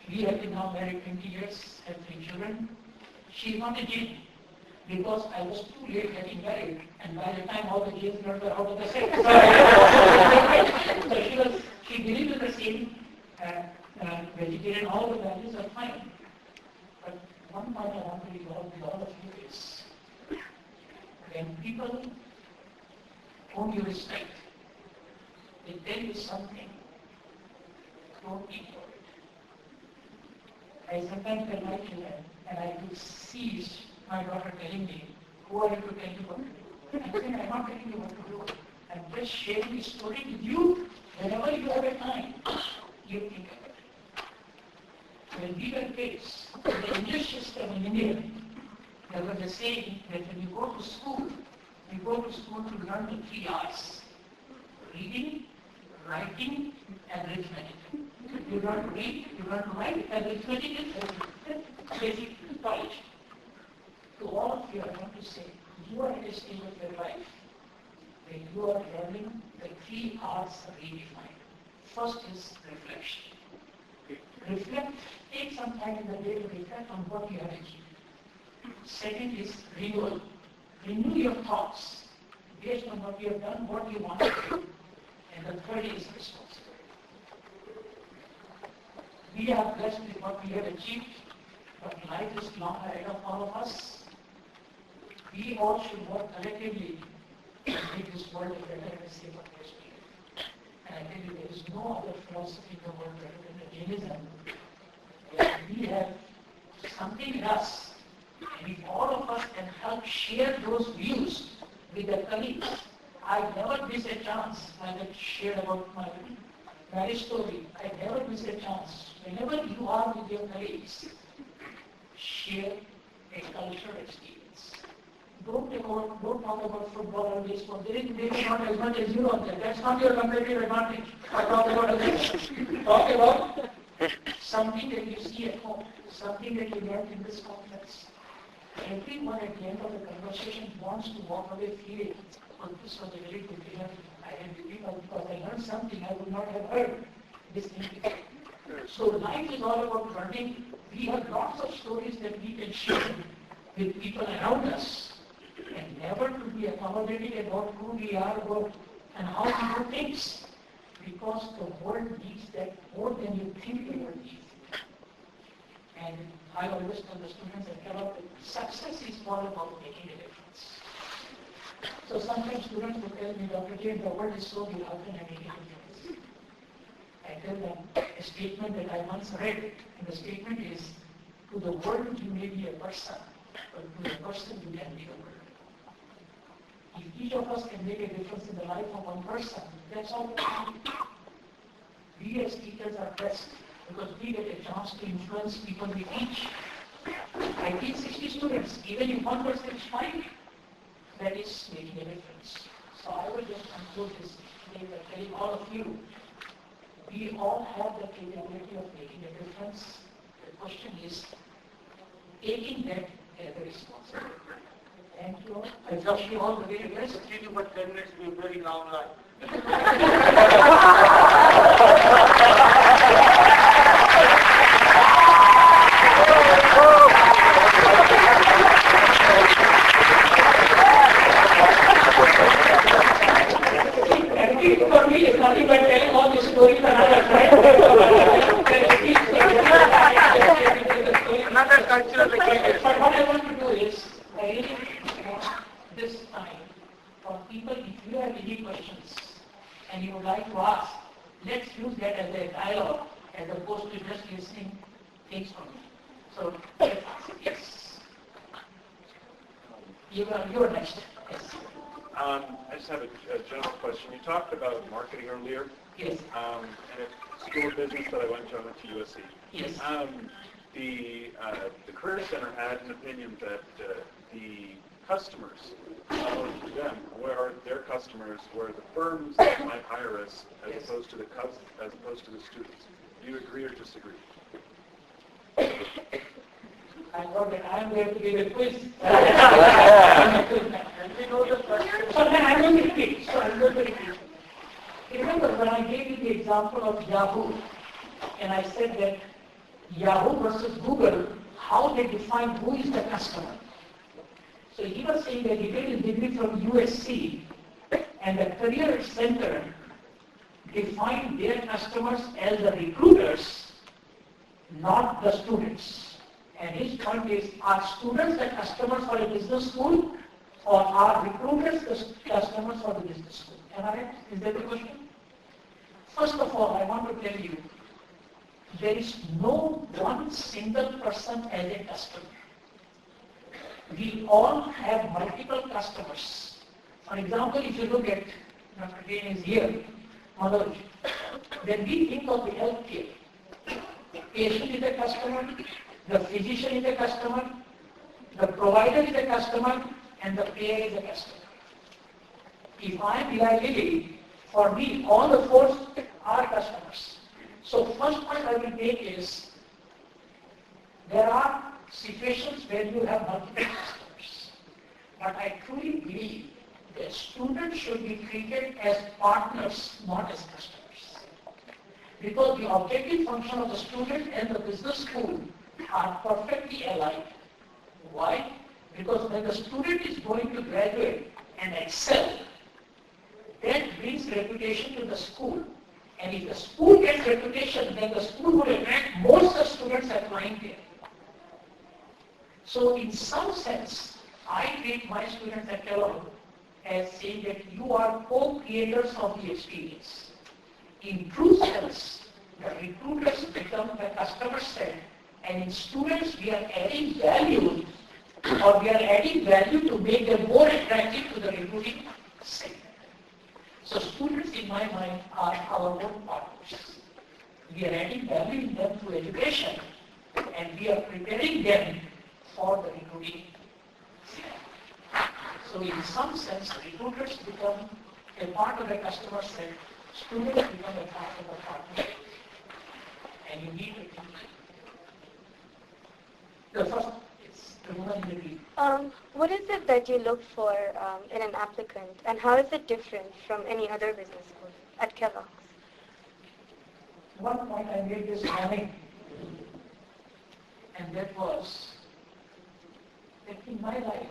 We have been now married 20 years, have 3 children. She is not a Jain because I was too late getting married, and by the time all the Jains were out of the set. So she believed in the same vegetarian, all the values are fine. But one point I want to resolve with all of you is, when people whom you respect, they tell you something, don't ignore it. I sometimes tell my children, and I could see my daughter telling me, who are you to tell you what to do? I'm saying, I'm not telling you what to do. I'm just sharing the story with you. Whenever you have a time, you think of it. When we were kids, in the English system in India, there was a saying that when you go to school to learn the 3 R's. Reading, writing, and arithmetic. You learn to read, you learn to write, and arithmetic is basic knowledge. To all of you, I want to say, you are at a stage of your life where you are learning the 3 R's redefined. First is reflection. Reflect, take some time in the day to reflect on what you have achieved. Second is renewal. Renew your thoughts based on what you have done, what you want to do. And the third is responsibility. We are blessed with what we have achieved, but life is long ahead of all of us. We all should work collectively to make this world a better and a safer place to live. And I tell you, there is no other philosophy in the world better than the Jainism. We have something in us, and if all of us can help share those views with their colleagues. I never miss a chance. I have shared about my marriage story. I never miss a chance. Whenever you are with your colleagues, share a cultural experience. Don't talk about football or baseball. There is not as much as you on there. That's not your competitive advantage. I talk about others. Talk about something that you see at home, something that you learned in this conference. Everyone at the end of the conversation wants to walk away feeling, oh, this was a very good dinner. I had because I learned something I would not have heard this thing before. So life is all about learning. We have lots of stories that we can share with people around us, and never to be accommodating about who we are about and how we do things, because the world needs that more than you think the world needs. And I always tell the students at Kellogg that success is all about making a difference. So sometimes students will tell me, Dr. Jain, the world is so big, how can I make a difference? I tell them a statement that I once read, and the statement is, to the world you may be a person, but to the person you can be the world. If each of us can make a difference in the life of one person, that's all we can do. We as teachers are blessed because we get a chance to influence people we teach. I teach 60 students, even if one person is fine, that is making a difference. So I will just conclude this today by telling all of you, we all have the capability of making a difference. The question is taking that as a responsibility. Thank you all. I wish you all the very best. Continue, but 10 minutes will be a very long life. For me, it's nothing but telling all these stories another time. Another cultural experience. But what I want to do is, I really want this time for people, if you have any questions and you would like to ask, let's use that as a dialogue as opposed to just listening things from me. So, yes. You are next. Yes. I just have a general question. You talked about marketing earlier. Yes. And at school of business that I went to USC. Yes. The Career Center had an opinion that the customers, them, where their customers were the firms that might hire us as Yes. opposed to the students. Do you agree or disagree? I thought that I am going to give a quiz. So then I'm going to repeat. Remember when I gave you the example of Yahoo, and I said that Yahoo versus Google, how they define who is the customer. So he was saying that he did his degree from USC, and the Career Center defined their customers as the recruiters, not the students. And his point is, are students the customers for a business school, or are recruiters the customers for the business school? Am I right? Is that the question? First of all, I want to tell you, there is no one single person as a customer. We all have multiple customers. For example, if you look at, Dr. Jain is here, Manoj, when we think of the healthcare, patient is a customer, the physician is a customer, the provider is a customer, and the payer is a customer. If I am Eli Lilly, for me, all the four are customers. So first point I will make is, there are situations where you have multiple customers. But I truly believe that students should be treated as partners, not as customers. Because the objective function of the student and the business school are perfectly alike. Why? Because when the student is going to graduate and excel, that brings reputation to the school. And if the school gets reputation, then the school would attract most of the students applying there. So in some sense, I treat my students at Kellogg as saying that you are co-creators of the experience. In true sense, the recruiters become the customer set, and in students we are adding value, or we are adding value to make them more attractive to the recruiting segment. So students, in my mind, are our own partners. We are adding value in them through education, and we are preparing them for the recruiting segment. So in some sense, recruiters become a part of the customer set, students become a part of the partnership, and you need to think. The first is the woman in the lead. What is it that you look for in an applicant, and how is it different from any other business school at Kellogg's? One point I made this morning, and that was that in my life,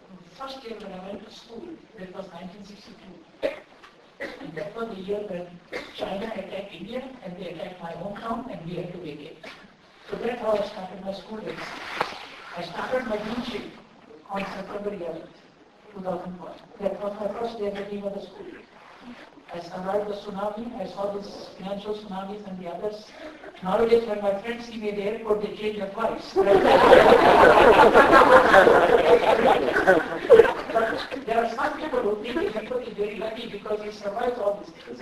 the first year when I went to school, that was 1962, and that was the year when China attacked India, and they attacked my hometown, and we had to vacate. So that's how I started my school days. I started my deanship on September 11th, 2001. That was my first day as the dean of the school. I survived the tsunami. I saw these financial tsunamis and the others. Nowadays, when my friends see me at the airport, they change their flights. But there are some people who think that Dipak is very lucky because he survives all these things.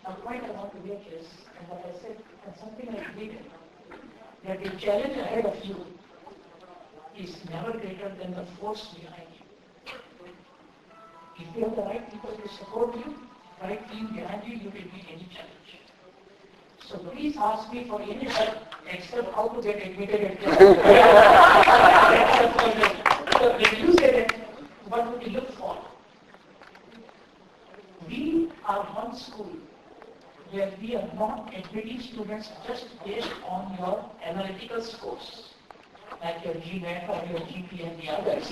Now, the point I want to make is, and what I said, and something I believe in, that the challenge ahead of you is never greater than the force behind you. If you have the right people to support you, right team behind you, you can beat any challenge. So please ask me for any help except how to get admitted at So when you say that, what would you look for? We are one school where we are not admitting students just based on your analytical scores, like your GMAT or your GP and the others.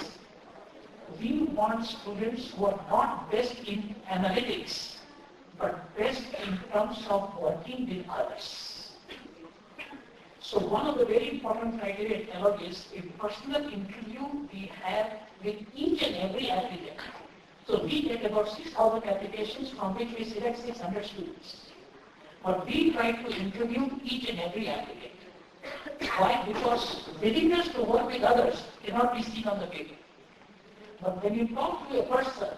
We want students who are not best in analytics, but best in terms of working with others. So one of the very important criteria at Kellogg is a personal interview we have with each and every applicant. So we get about 6,000 applications from which we select 600 students. But we try to interview each and every applicant. Why? Because willingness to work with others cannot be seen on the paper. But when you talk to a person